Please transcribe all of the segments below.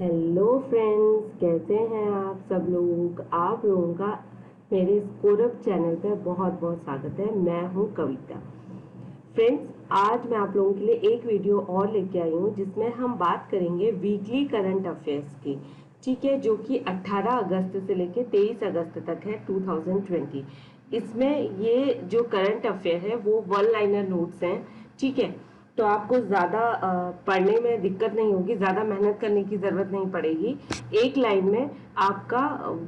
Hello friends, कैसे हैं आप सब लोग। आप लोगों का मेरे इस कोरब चैनल पे बहुत बहुत स्वागत है। मैं हूं कविता। फ्रेंड्स, आज मैं आप लोगों के लिए एक वीडियो और लेके आई हूं जिसमें हम बात करेंगे वीकली करंट अफेयर्स की। ठीक है, जो कि 18 अगस्त से लेके 23 अगस्त तक है 2020। इसमें ये जो करंट अफेयर है वो वन लाइनर नोट्स हैं। ठीक है, तो आपको ज़्यादा पढ़ने में दिक्कत नहीं होगी, ज़्यादा मेहनत करने की ज़रूरत नहीं पड़ेगी। एक लाइन में आपका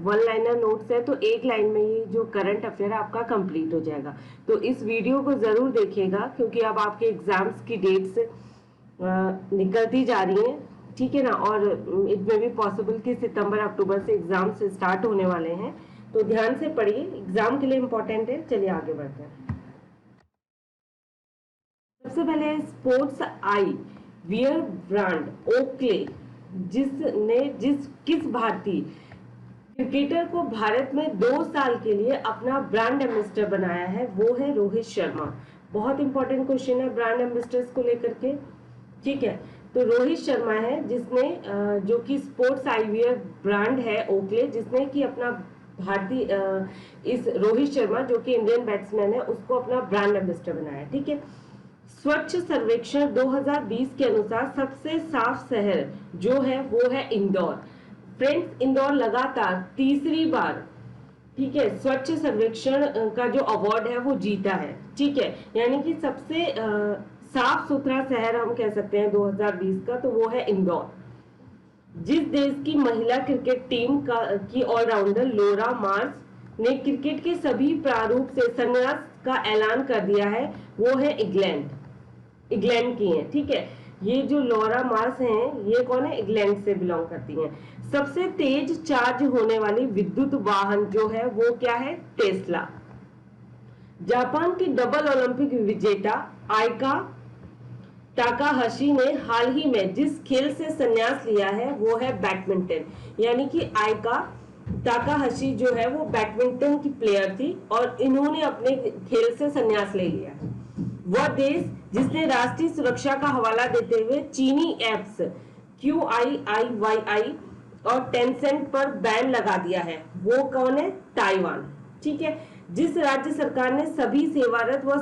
वन लाइनर नोट्स है, तो एक लाइन में ये जो करंट अफेयर है आपका कंप्लीट हो जाएगा। तो इस वीडियो को ज़रूर देखिएगा, क्योंकि अब आपके एग्जाम्स की डेट्स निकलती जा रही हैं। ठीक है ना, और इट मे बी पॉसिबल कि सितंबर अक्टूबर से एग्जाम्स स्टार्ट होने वाले हैं, तो ध्यान से पढ़िए, एग्जाम के लिए इम्पोर्टेंट है। चलिए आगे बढ़ते हैं। सबसे पहले sports I wear brand Oakley किस भारतीय क्रिकेटर को भारत में 2 साल के लिए अपना ब्रांड एम्बेसडर बनाया है। वो है रोहित शर्मा। बहुत इंपॉर्टेंट क्वेश्चन है ब्रांड एम्बेसडर्स को लेकर के। ठीक है, तो रोहित शर्मा है जिसने जो कि स्पोर्ट्स आईवियर ब्रांड है ओकले, जिसने कि अपना भारतीय इस रोहित शर्मा जो कि इंडियन बैट्समैन है उसको अपना ब्रांड एम्बेसडर बनाया। ठीक है, स्वच्छ सर्वेक्षण 2020 के अनुसार सबसे साफ शहर जो है वो है इंदौर। फ्रेंड्स, इंदौर लगातार तीसरी बार, ठीक है, स्वच्छ सर्वेक्षण का जो अवार्ड है वो जीता है। ठीक है, यानी कि सबसे साफ सुथरा शहर हम कह सकते हैं 2020 का, तो वो है इंदौर। जिस देश की महिला क्रिकेट टीम की ऑलराउंडर लोरा मार्स ने क्रिकेट के सभी प्रारूप से संन्यास का ऐलान कर दिया है वो है इंग्लैंड की हैं। ठीक है, ये जो लॉरा मार्स हैं ये कौन है, इंग्लैंड से बिलोंग करती हैं। सबसे तेज चार्ज होने वाली विद्युत वाहन जो है वो क्या है, टेस्ला। जापान की डबल ओलंपिक विजेता आयका टाकाहाशी ने हाल ही में जिस खेल से संन्यास लिया है वो है बैडमिंटन। यानी कि आयका टाकाहाशी जो है वो बैडमिंटन की प्लेयर थी और इन्होंने अपने खेल से संन्यास ले लिया। वह देश जिसने राष्ट्रीय सुरक्षा का हवाला देते हुए चीनी एप्स QIIYI और टेंसेंट पर बैन लगा दिया है वो कौन है, ताइवान। ठीक है, जिस राज्य सरकार ने सभी सेवारत व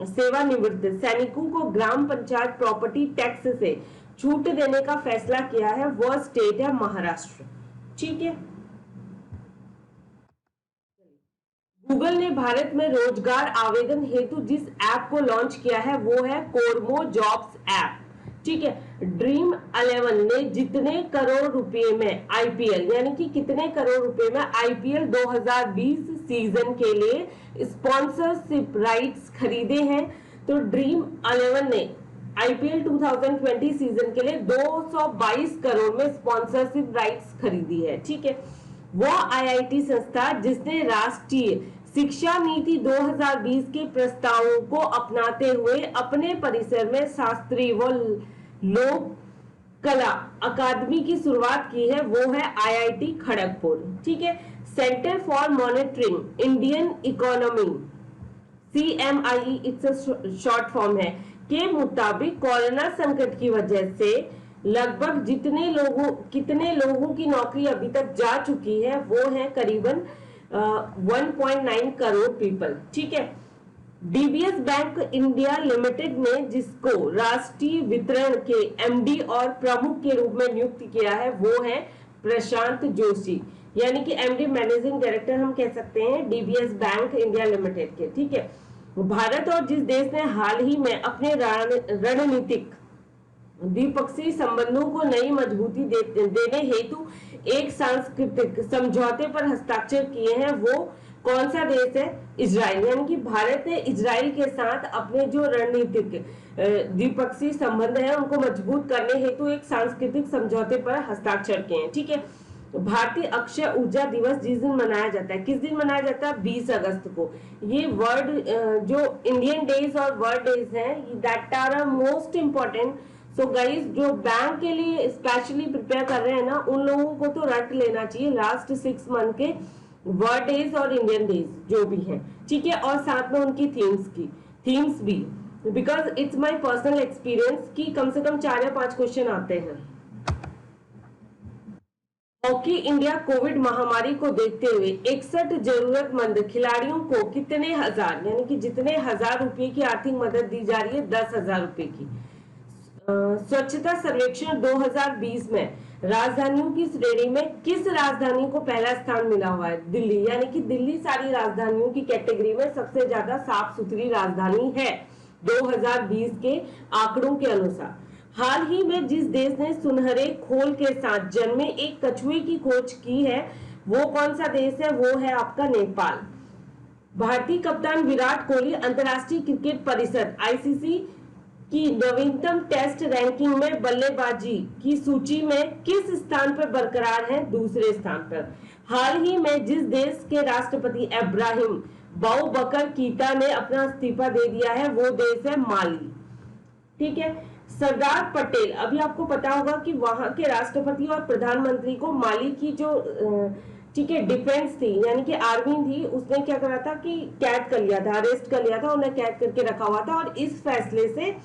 सेवानिवृत्त सैनिकों को ग्राम पंचायत प्रॉपर्टी टैक्स से छूट देने का फैसला किया है वह स्टेट है महाराष्ट्र। ठीक है, गूगल ने भारत में रोजगार आवेदन हेतु जिस ऐप को लॉन्च किया है वो है कोरमो जॉब्स ऐप। ठीक है, ड्रीम 11 ने जितने करोड़ रुपए में आईपीएल, यानी कि कितने करोड़ रुपए में आईपीएल 2020 सीजन के लिए स्पॉन्सरशिप राइट्स खरीदे हैं, तो ड्रीम 11 ने आईपीएल 2020 सीजन के लिए 222 करोड़ में स्पॉन्सरशिप राइट्स खरीदी है। ठीक है, वो आईआईटी संस्था जिसने राष्ट्रीय शिक्षा नीति 2020 के प्रस्तावों को अपनाते हुए अपने परिसर में शास्त्रीय व लोक कला अकादमी की शुरुआत की है वो है आईआईटी खड़गपुर। ठीक है, centre for monitoring Indian economy CMIE it's short form है के मुताबिक कोरोना संकट की वजह से लगभग कितने लोगों की नौकरी अभी तक जा चुकी है वो है करीबन 1.9 करोड़ पीपल। ठीक है, डीबीएस बैंक इंडिया लिमिटेड ने जिसको राष्ट्रीय वितरण के MD और प्रमुख के रूप में नियुक्त किया है वो है प्रशांत जोशी, यानी कि MD मैनेजिंग डायरेक्टर हम कह सकते हैं डीबीएस बैंक इंडिया लिमिटेड के। ठीक है, भारत और जिस देश ने हाल ही में अपने रणनीतिक द्विपक्षीय संबंधों को नई मजबूती देने हेतु एक सांस्कृतिक समझौते पर हस्ताक्षर किए हैं वो कौन सा देश है, इजराइल। यानी कि भारत ने इजराइल के साथ अपने जो रणनीतिक द्विपक्षीय संबंध है उनको मजबूत करने हेतु एक सांस्कृतिक समझौते पर हस्ताक्षर किए हैं। ठीक है, भारतीय अक्षय ऊर्जा दिवस जिस दिन मनाया जाता है, किस दिन मनाया जाता है, 20 अगस्त को। ये वर्ल्ड जो इंडियन डेज और वर्ल्ड डेज हैं that are most important. So guys, जो बैंक के लिए स्पेशली प्रिपेयर कर रहे हैं ना उन लोगों को तो रट लेना चाहिए लास्ट 6 मंथ के वर्ल्ड डेज और इंडियन डेज जो भी हैं। ठीक है, और साथ में उनकी थीम्स भी, because it's my personal experience कि कम से कम 4 या 5 क्वेश्चन आते हैं। हॉकी इंडिया कोविड महामारी को देखते हुए 61 जरूरतमंद खिलाड़ियों को कितने हजार, यानी कि जितने हजार रुपए की आर्थिक मदद दी जा रही है, 10,000 रुपए की। स्वच्छता सर्वेक्षण 2020 में राजधानियों की श्रेणी में किस राजधानी को पहला स्थान मिला हुआ है? दिल्ली, यानी कि दिल्ली सारी राजधानियों की कैटेगरी में सबसे ज्यादा साफ सुथरी राजधानी है 2020 के आंकड़ों के अनुसार। हाल ही में जिस देश ने सुनहरे खोल के साथ जन्मे एक कछुए की खोज की है, वो कौन सा देश है? वो है आपका नेपाल। भारतीय कप्तान विराट कोहली अंतरराष्ट्रीय क्रिकेट परिषद आईसीसी की नवीनतम टेस्ट रैंकिंग में बल्लेबाजी की सूची में किस स्थान पर बरकरार है? दूसरे स्थान पर। हाल ही में जिस देश के राष्ट्रपति इब्राहिम बाउबकर कीता ने अपना इस्तीफा दे दिया है, वो देश है माली। ठीक है, सरदार पटेल, अभी आपको पता होगा कि वहां के राष्ट्रपति और प्रधानमंत्री को माली की जो ठीक है डिफेंस थी, यानी कि आर्मी थी, उसने क्या करा था कि कैद कर लिया था, अरेस्ट कर लिया था, उन्हें कैद करके रखा हुआ था। और इस फैसले से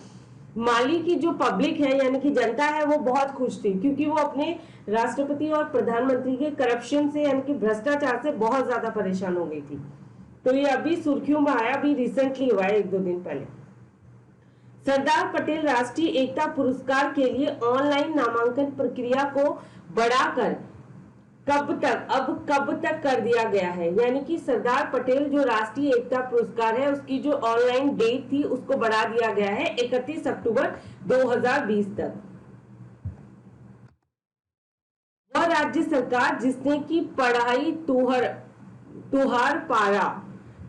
माली की जो पब्लिक है, यानी कि जनता है, वो बहुत खुश थी, क्योंकि वो अपने राष्ट्रपति और प्रधानमंत्री के करप्शन से, यानी कि भ्रष्टाचार से बहुत ज्यादा परेशान हो गई थी। तो ये अभी सुर्खियों में आया, अभी रिसेंटली हुआ है, 1-2 दिन पहले। सरदार पटेल राष्ट्रीय एकता पुरस्कार के लिए ऑनलाइन नामांकन प्रक्रिया को बढ़ाकर कब तक कर दिया गया है? यानी कि सरदार पटेल जो राष्ट्रीय एकता पुरस्कार है, उसकी जो ऑनलाइन डेट थी उसको बढ़ा दिया गया है 31 अक्टूबर 2020 तक। वह राज्य सरकार जिसने की पढ़ाई तुहार पारा,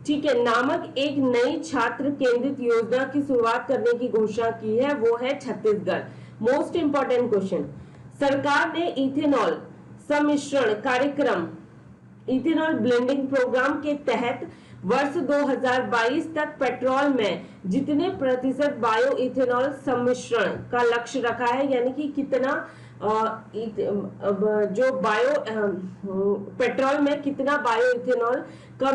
ठीक है, नामक एक नई छात्र केंद्रित योजना की शुरुआत करने की घोषणा की है, वो है छत्तीसगढ़। मोस्ट इंपॉर्टेंट क्वेश्चन, सरकार ने इथेनॉल सम्मिश्रण कार्यक्रम, इथेनॉल ब्लेंडिंग प्रोग्राम के तहत वर्ष 2022 तक पेट्रोल में जितने प्रतिशत बायो इथेनॉल सम्मिश्रण का लक्ष्य रखा है, यानी कि कितना जो पेट्रोल में कितना बायो इथेनॉल का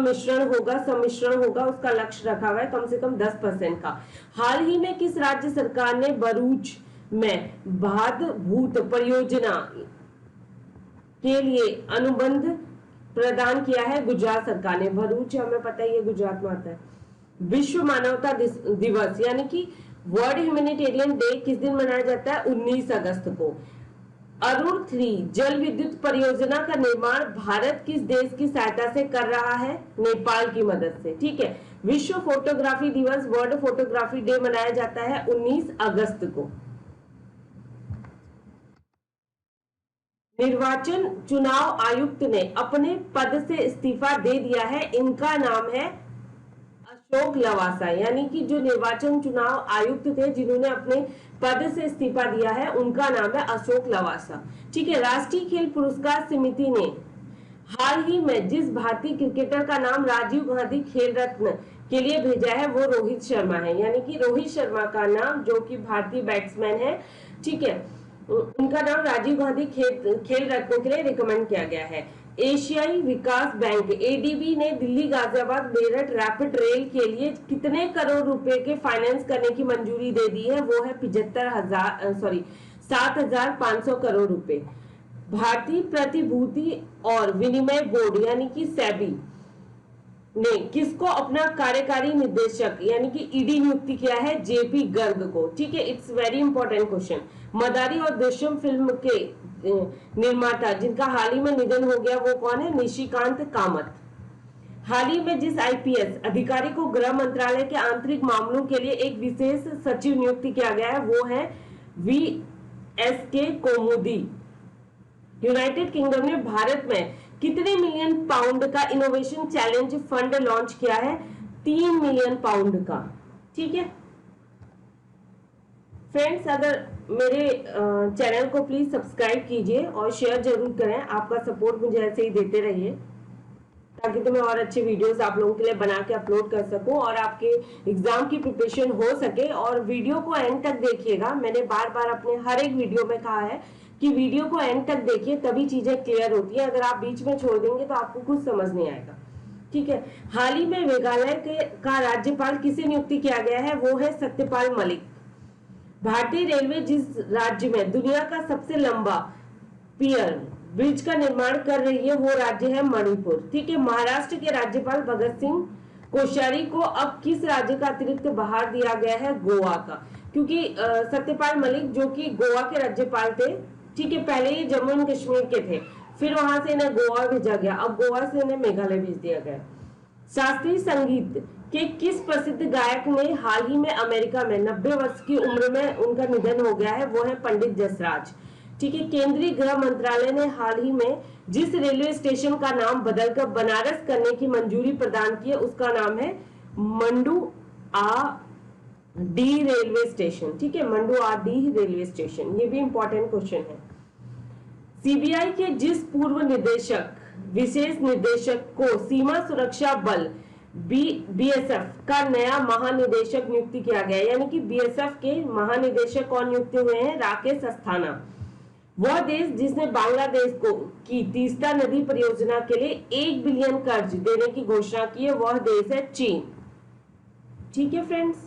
सम्मिश्रण होगा, उसका लक्ष्य रखा हुआ है कम से कम 10% का। हाल ही में किस राज्य सरकार ने भरूच में भाद भूत परियोजना के लिए अनुबंध प्रदान किया है? गुजरात सरकार ने। भरूच हमें पता है ये गुजरात में आता है। विश्व मानवता दिवस यानी कि वर्ल्ड ह्यूमैनिटेरियन डे किस दिन मनाया जाता है? 19 अगस्त को। अरुण 3 जल विद्युत परियोजना का निर्माण भारत किस देश की सहायता से कर रहा है? नेपाल की मदद से। ठीक है, विश्व फोटोग्राफी दिवस, वर्ल्ड फोटोग्राफी डे मनाया जाता है 19 अगस्त को। निर्वाचन चुनाव आयुक्त ने अपने पद से इस्तीफा दे दिया है, इनका नाम है अशोक लवासा। यानी कि जो निर्वाचन चुनाव आयुक्त थे जिन्होंने अपने पद से इस्तीफा दिया है, उनका नाम है अशोक लवासा। ठीक है, राष्ट्रीय खेल पुरस्कार समिति ने हाल ही में जिस भारतीय क्रिकेटर का नाम राजीव गांधी खेल रत्न के लिए भेजा है, वो रोहित शर्मा है। यानी कि रोहित शर्मा का नाम, जो कि भारतीय बैट्समैन है, ठीक है, उनका नाम राजीव गांधी खेल रत्न के लिए रिकमेंड किया गया है। एशियाई विकास बैंक एडीबी ने दिल्ली गाजियाबाद मेरठ रैपिड रेल के लिए कितने करोड़ रुपए के फाइनेंस करने की मंजूरी दे दी है? वो है 7,500 करोड़ रुपए। भारतीय प्रतिभूति और विनिमय बोर्ड यानी कि सेबी ने किसको अपना कार्यकारी निदेशक यानी कि ईडी नियुक्ति किया है? जेपी गर्ग को। ठीक है, इट्स वेरी इंपॉर्टेंट क्वेश्चन। मदारी और दृश्यम फिल्म के निर्माता जिनका हाल ही में निधन हो गया, वो कौन है? निशिकांत कामत। हाल ही में जिस आईपीएस अधिकारी को गृह मंत्रालय के आंतरिक मामलों के लिए एक विशेष सचिव नियुक्त किया गया है, वो है वीएसके कोमुदी। यूनाइटेड किंगडम ने भारत में कितने मिलियन पाउंड का इनोवेशन चैलेंज फंड लॉन्च किया है? 3 मिलियन पाउंड का। ठीक है फ्रेंड्स, अगर मेरे चैनल को प्लीज सब्सक्राइब कीजिए और शेयर जरूर करें। आपका सपोर्ट मुझे ऐसे ही देते रहिए, ताकि तो मैं और अच्छे वीडियोस आप लोगों के लिए बना के अपलोड कर सकूं और आपके एग्जाम की प्रिपरेशन हो सके। और वीडियो को एंड तक देखिएगा। मैंने बार बार अपने हर एक वीडियो में कहा है कि वीडियो को एंड तक देखिए, तभी चीजें क्लियर होती है। अगर आप बीच में छोड़ देंगे तो आपको कुछ समझ नहीं आएगा। ठीक है, हाल ही में मेघालय का राज्यपाल किसे नियुक्ति किया गया है? वो है सत्यपाल मलिक। भारतीय रेलवे जिस राज्य में दुनिया का सबसे लंबा पियर ब्रिज का निर्माण कर रही है वो राज्य है मणिपुर। ठीक है, महाराष्ट्र के राज्यपाल भगत सिंह कोश्यारी को अब किस राज्य का अतिरिक्त बाहर दिया गया है? गोवा का, क्योंकि सत्यपाल मलिक जो कि गोवा के राज्यपाल थे, ठीक है, पहले ये जम्मू एंड कश्मीर के थे, फिर वहां से इन्हें गोवा भेजा गया, अब गोवा से इन्हें मेघालय भेज दिया गया। शास्त्रीय संगीत के किस प्रसिद्ध गायक ने हाल ही में अमेरिका में 90 वर्ष की उम्र में उनका निधन हो गया है? वो है पंडित जसराज। ठीक है, केंद्रीय गृह मंत्रालय ने हाल ही में जिस रेलवे स्टेशन का नाम बदलकर बनारस करने की मंजूरी प्रदान की है उसका नाम है मंडू आ डी रेलवे स्टेशन। ठीक है, मंडू आ डी रेलवे स्टेशन, ये भी इंपॉर्टेंट क्वेश्चन है। सीबीआई के जिस पूर्व निदेशक विशेष निदेशक को सीमा सुरक्षा बल बीएसएफ का नया महानिदेशक नियुक्त किया गया, यानी कि बीएसएफ के महानिदेशक कौन नियुक्त हुए हैं? राकेश अस्थाना। वह देश जिसने बांग्लादेश को की तीस्ता नदी परियोजना के लिए 1 बिलियन कर्ज देने की घोषणा की है, वह देश है चीन। ठीक है फ्रेंड्स,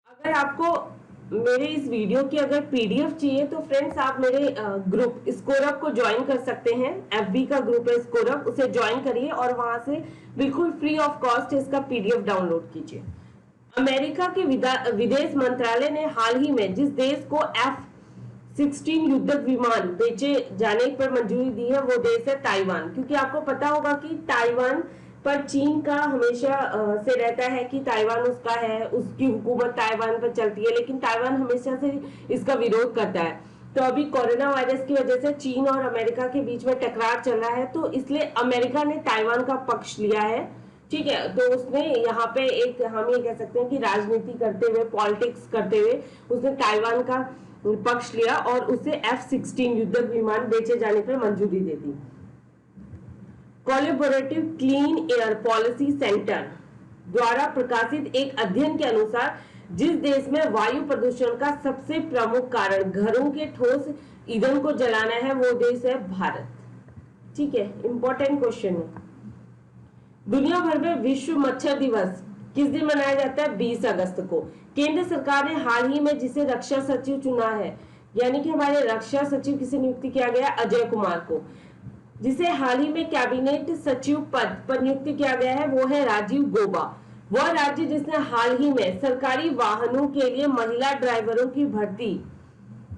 अगर आपको मेरे इस वीडियो की अगर पीडीएफ चाहिए तो फ्रेंड्स आप मेरे ग्रुप स्कोरअप को ज्वाइन कर सकते हैं। एफबी का ग्रुप है स्कोरअप, उसे ज्वाइन करिए और वहां से बिल्कुल फ्री ऑफ कॉस्ट इसका पीडीएफ डाउनलोड कीजिए। अमेरिका के विदेश मंत्रालय ने हाल ही में जिस देश को F-16 युद्धक विमान बेचे जाने पर मंजूरी दी है वो देश है ताइवान। क्योंकि आपको पता होगा कि ताइवान पर चीन का हमेशा से रहता है कि ताइवान उसका है, उसकी हुकूमत ताइवान पर चलती है, लेकिन ताइवान हमेशा से इसका विरोध करता है। तो अभी कोरोना वायरस की वजह से चीन और अमेरिका के बीच में टकरार चल रहा है, तो इसलिए अमेरिका ने ताइवान का पक्ष लिया है। ठीक है, तो उसने यहाँ पे एक हम ये कह सकते हैं कि राजनीति करते हुए, पॉलिटिक्स करते हुए उसने ताइवान का पक्ष लिया और उसे F-16 युद्धक विमान बेचे जाने पर मंजूरी दे दी। Collaborative clean air policy centre द्वारा प्रकाशित एक अध्ययन के अनुसार जिस देश में वायु प्रदूषण का सबसे प्रमुख कारण घरों के ठोस ईंधन को जलाना है वो देश है भारत। ठीक है, इंपॉर्टेंट क्वेश्चन है। दुनिया भर में विश्व मच्छर दिवस किस दिन मनाया जाता है? 20 अगस्त को। केंद्र सरकार ने हाल ही में जिसे रक्षा सचिव चुना है, यानी कि हमारे रक्षा सचिव किसे नियुक्त किया गया? अजय कुमार को। जिसे हाल ही में कैबिनेट सचिव पद पर नियुक्त किया गया है वो है राजीव गौबा। वह राज्य जिसने हाल ही में सरकारी वाहनों के लिए महिला ड्राइवरों की भर्ती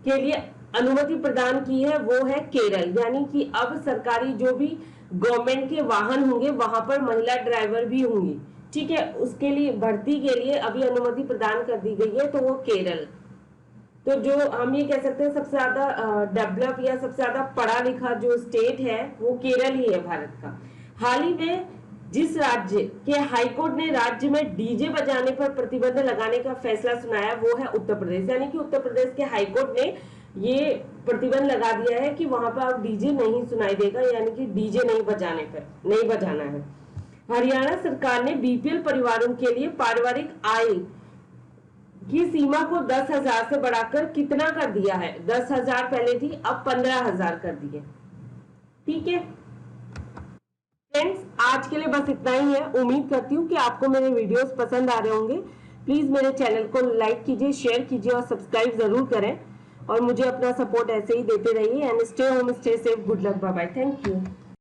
के लिए अनुमति प्रदान की है वो है केरल। यानी कि अब सरकारी जो भी गवर्नमेंट के वाहन होंगे वहां पर महिला ड्राइवर भी होंगी। ठीक है, उसके लिए भर्ती के लिए अभी अनुमति प्रदान कर दी गई है, तो वो केरल। तो जो हम ये कह सकते हैं सबसे ज्यादा डेवलप या सबसे ज्यादा पढ़ा लिखा जो स्टेट है वो केरल ही है भारत का। हाल ही में जिस राज्य के हाईकोर्ट ने राज्य में डीजे बजाने पर प्रतिबंध लगाने का फैसला सुनाया वो है उत्तर प्रदेश। यानी कि उत्तर प्रदेश के हाईकोर्ट ने ये प्रतिबंध लगा दिया है कि वहां पर अब डीजे नहीं सुनाई देगा, यानी कि डीजे नहीं बजाना है। हरियाणा सरकार ने बीपीएल परिवारों के लिए पारिवारिक आय की सीमा को 10,000 से बढ़ाकर कितना कर दिया है? 10,000 पहले थी, अब 15,000 कर दी है। ठीक है फ्रेंड्स, आज के लिए बस इतना ही है। उम्मीद करती हूँ कि आपको मेरे वीडियोस पसंद आ रहे होंगे। प्लीज मेरे चैनल को लाइक कीजिए, शेयर कीजिए और सब्सक्राइब जरूर करें और मुझे अपना सपोर्ट ऐसे ही देते रहिए। And stay home, stay safe, good luck, bye bye, thank you.